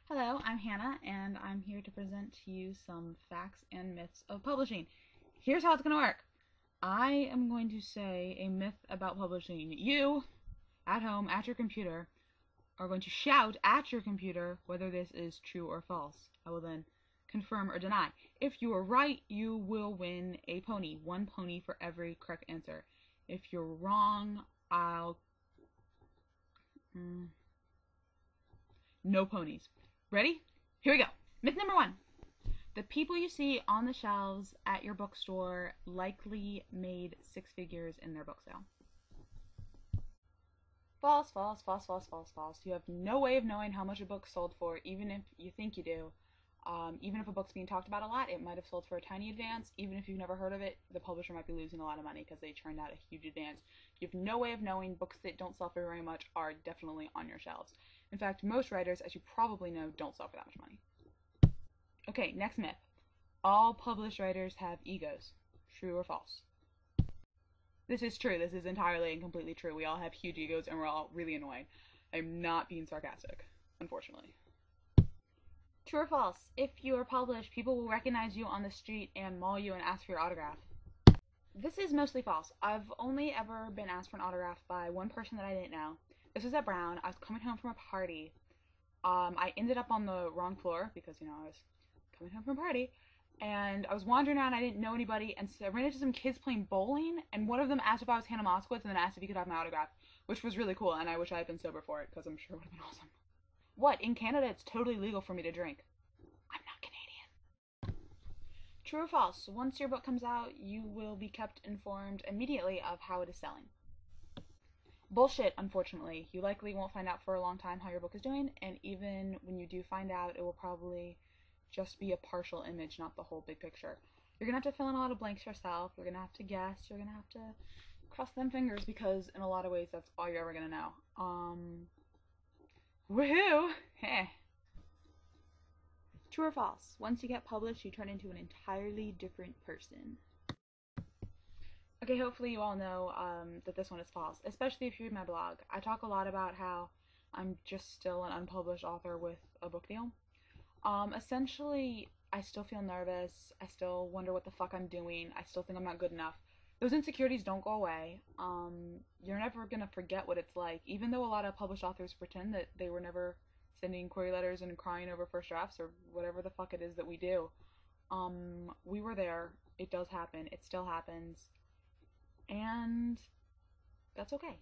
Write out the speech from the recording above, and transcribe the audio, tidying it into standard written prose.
Hello, I'm Hannah, and I'm here to present to you some facts and myths of publishing. Here's how it's going to work. I am going to say a myth about publishing. You, at home, at your computer, are going to shout at your computer whether this is true or false. I will then confirm or deny. If you are right, you will win a pony. One pony for every correct answer. If you're wrong, I'll... no ponies. Ready? Here we go. Myth number one. The people you see on the shelves at your bookstore likely made six figures in their book sale. False, false, false, false, false, false. You have no way of knowing how much a book sold for, even if you think you do. Even if a book's being talked about a lot, it might have sold for a tiny advance. Even if you've never heard of it, the publisher might be losing a lot of money because they churned out a huge advance. You have no way of knowing. Books that don't sell for very much are definitely on your shelves. In fact, most writers, as you probably know, don't sell for that much money. Okay, next myth. All published writers have egos. True or false? This is true. This is entirely and completely true. We all have huge egos and we're all really annoying. I'm not being sarcastic, unfortunately. True or false? If you are published, people will recognize you on the street and maul you and ask for your autograph. This is mostly false. I've only ever been asked for an autograph by one person that I didn't know. This was at Brown. I was coming home from a party. I ended up on the wrong floor because, I was coming home from a party. And I was wandering around. I didn't know anybody. And so I ran into some kids playing bowling. And one of them asked if I was Hannah Moskowitz and then asked if he could have my autograph, which was really cool. And I wish I had been sober for it because I'm sure it would have been awesome. What? In Canada, it's totally legal for me to drink. I'm not Canadian. True or false? Once your book comes out, you will be kept informed immediately of how it is selling. Bullshit, unfortunately. You likely won't find out for a long time how your book is doing, and even when you do find out, it will probably just be a partial image, not the whole big picture. You're gonna have to fill in a lot of blanks yourself. You're gonna have to guess. You're gonna have to cross them fingers because in a lot of ways that's all you're ever gonna know. Woohoo! Heh. True or false? Once you get published, you turn into an entirely different person. Okay, hopefully you all know that this one is false, especially if you read my blog. I talk a lot about how I'm just still an unpublished author with a book deal. Essentially, I still feel nervous. I still wonder what the fuck I'm doing. I still think I'm not good enough. Those insecurities don't go away. You're never gonna forget what it's like, even though a lot of published authors pretend that they were never sending query letters and crying over first drafts or whatever the fuck it is that we do. We were there. It does happen. It still happens. And that's okay.